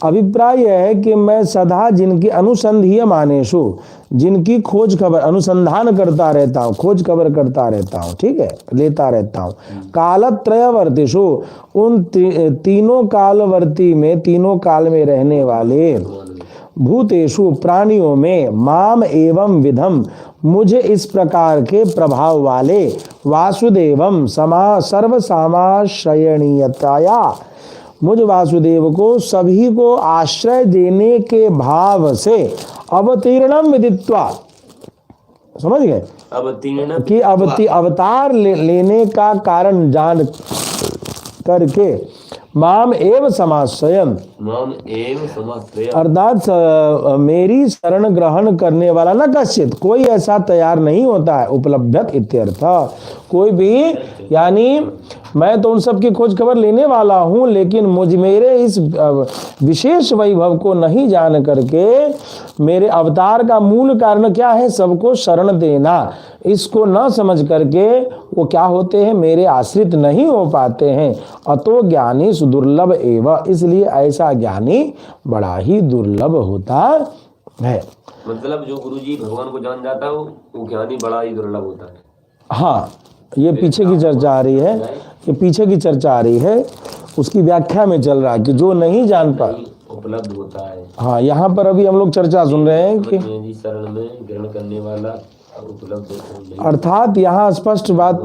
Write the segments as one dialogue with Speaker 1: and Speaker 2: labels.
Speaker 1: अभिप्राय यह है कि मैं सदा जिनकी अनुसंधीय मानेशु, जिनकी खोज खबर अनुसंधान करता रहता हूँ, खोज खबर करता रहता हूँ, ठीक है, लेता रहता हूँ। कालत्रयवर्तिषु, उन तीनों कालवर्ती में, तीनों काल में रहने वाले भूतेषु प्राणियों में माम एवं विधम, मुझे इस प्रकार के प्रभाव वाले वासुदेवम सर्वसामाश्रयणीयताया, मुझ वासुदेव को सभी को आश्रय देने के भाव से अवतीर्णम विदित्वा, समझ गए,
Speaker 2: अवतीर्ण
Speaker 1: कि अवतार लेने का कारण जान करके माम एव समाश्रयम, अर्थात मेरी शरण ग्रहण करने वाला न कश्चित, कोई ऐसा तैयार नहीं होता है, उपलब्धत इत्यर्थ, कोई भी, यानी मैं तो उन सब की खोज खबर लेने वाला हूं, लेकिन मेरे इस विशेष वैभव को नहीं जान करके, मेरे अवतार का मूल कारण क्या है, सबको शरण देना, इसको न समझ करके वो क्या होते हैं, मेरे आश्रित नहीं हो पाते हैं। अतो ज्ञानी सुदुर्लभ एवं, इसलिए ऐसा ज्ञानी बड़ा ही दुर्लभ होता है।
Speaker 2: मतलब जो गुरुजी भगवान को जान जाता है वो ज्ञानी बड़ा ही दुर्लभ होता है।
Speaker 1: हाँ, ये पीछे की चर्चा आ रही है, ये पीछे की चर्चा आ रही है, उसकी व्याख्या में चल रहा है कि जो नहीं जान पा
Speaker 2: उपलब्ध होता है।
Speaker 1: हाँ, यहाँ पर अभी हम लोग चर्चा सुन रहे हैं कि
Speaker 2: शरण में ग्रहण करने वाला उपलब्ध,
Speaker 1: अर्थात यहाँ स्पष्ट बात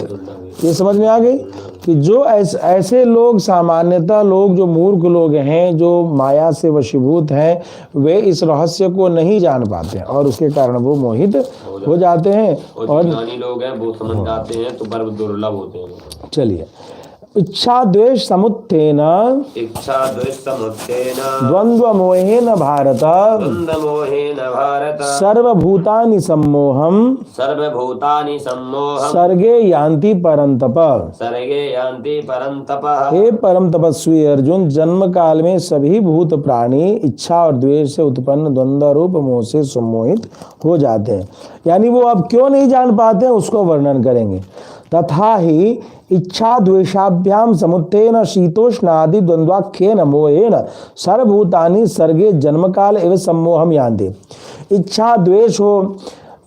Speaker 1: ये समझ में आ गई कि जो ऐसे लोग, सामान्यतः लोग जो मूर्ख लोग हैं, जो माया से वशीभूत हैं, वे इस रहस्य को नहीं जान पाते हैं और उसके कारण वो मोहित हो जाते हैं। और
Speaker 2: ज्ञानी लोग हैं वो समझ जाते हैं तो बड़े दुर्लभ होते हैं।
Speaker 1: चलिए, इच्छा द्वेष समुत्थेन द्वंद्व मोहेन भारत सर्वभूतानि सम्मोहम सर्गे यान्ति परंतप। हे परम तपस्वी अर्जुन, जन्म काल में सभी भूत प्राणी इच्छा और द्वेष से उत्पन्न द्वंद्व रूप मोह से सम्मोहित हो जाते हैं। यानी वो अब क्यों नहीं जान पाते हैं उसको वर्णन करेंगे। तथा ही इच्छा द्वेषाभ्याम समुत्थेन शीतोष्णादि द्वंद्वाख्येन मोहेन सर्वभूतानि सर्गे जन्मकाल एवं सम्मोहम यान्ति। इच्छा द्वेष हो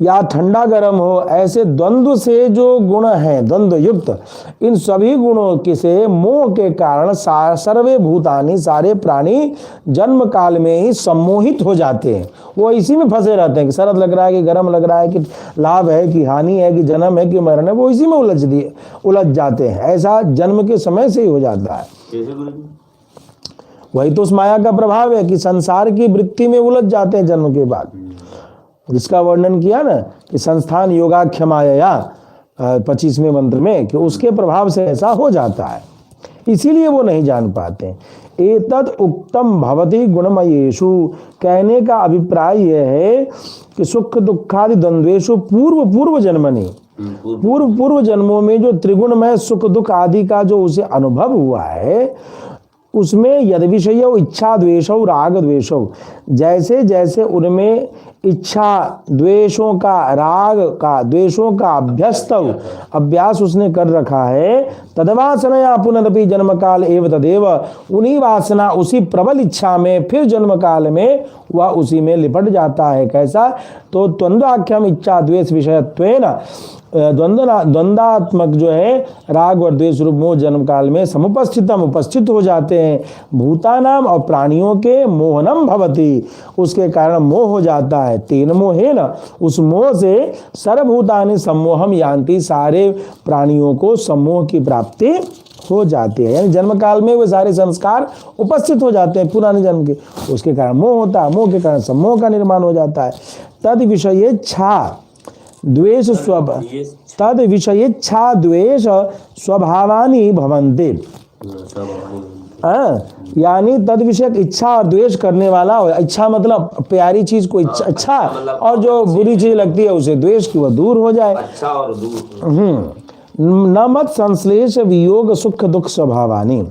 Speaker 1: या ठंडा गर्म हो, ऐसे द्वंद्व से जो गुण हैं, द्वंद्व युक्त, इन सभी गुणों के से मोह के कारण सर्वे भूतानि, सारे प्राणी जन्म काल में ही सम्मोहित हो जाते हैं। वो इसी में फंसे रहते हैं कि सरद लग रहा है कि गर्म लग रहा है, कि लाभ है कि हानि है, कि जन्म है कि मरण है, वो इसी में उलझ जाते हैं। ऐसा जन्म के समय से ही हो जाता है। वही तो उस माया का प्रभाव है कि संसार की वृत्ति में उलझ जाते हैं जन्म के बाद, जिसका वर्णन किया ना कि संस्थान योगाख्य माया 25वें मंत्र में, कि उसके प्रभाव से ऐसा हो जाता है, इसीलिए वो नहीं जान पाते। एतद उक्तम भवति गुणमयेषु, कहने का अभिप्राय यह है कि सुख दुखादि द्वंद्वेषु पूर्व जन्मनि, पूर्व जन्मों में जो त्रिगुणमय सुख दुख आदि का जो उसे अनुभव हुआ है, उसमें यद विषय इच्छा द्वेषौ राग द्वेषौ, जैसे जैसे उनमें इच्छा द्वेषों का, राग का, द्वेषों का अभ्यास उसने कर रखा है, तदवासनया पुनरपि जन्म काल एव तदेव, उन्हीं वासना, उसी प्रबल इच्छा में फिर जन्म काल में वह उसी में लिपट जाता है। कैसा? तो द्वंद्वाख्यम इच्छा द्वेष विषयत्वेन, द्वंद्वात्मक जो है राग और द्वेष रूप मोह जन्म काल में समुपस्थितम, उपस्थित हो जाते हैं। भूतानाम, और प्राणियों के मोहनम भवति, उसके कारण मोह हो जाता है। तेन मोहेन, उस मोह से सर्वभूतानि सम्मोहम यान्ति, सारे प्राणियों को सम्मोह की प्राप्ति हो जाती है। यानी जन्म काल में वो सारे संस्कार उपस्थित हो जाते हैं पुराने जन्म के, उसके कारण मोह होता है, मोह के कारण सम्मोह का निर्माण हो जाता है। तद विषयेच्छा द्वेष तद विषयेच्छा द्वेष स्वभावानि भवन्ति। यानी तद विषय इच्छा और द्वेष करने वाला, इच्छा मतलब प्यारी चीज को इच्छा, और जो बुरी चीज लगती है उसे द्वेष की, वह दूर हो जाए।
Speaker 2: अच्छा और दूर
Speaker 1: न मत संश्लेष वियोग सुख दुख स्वभावानी,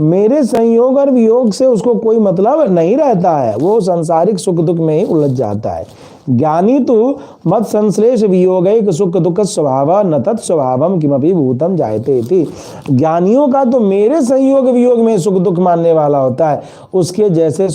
Speaker 1: मेरे संयोग और वियोग से उसको कोई मतलब नहीं रहता है, वो सांसारिक सुख दुख में ही उलझ जाता है। ज्ञानी तो मत संश्लेष वियोगैक सुख दुख स्वभाव न तत्स्वभावम किमपि भूतम जायते इति। ज्ञानियों का तो मेरे संयोग वियोग में सुख दुख मानने वाला होता है, उसके जैसे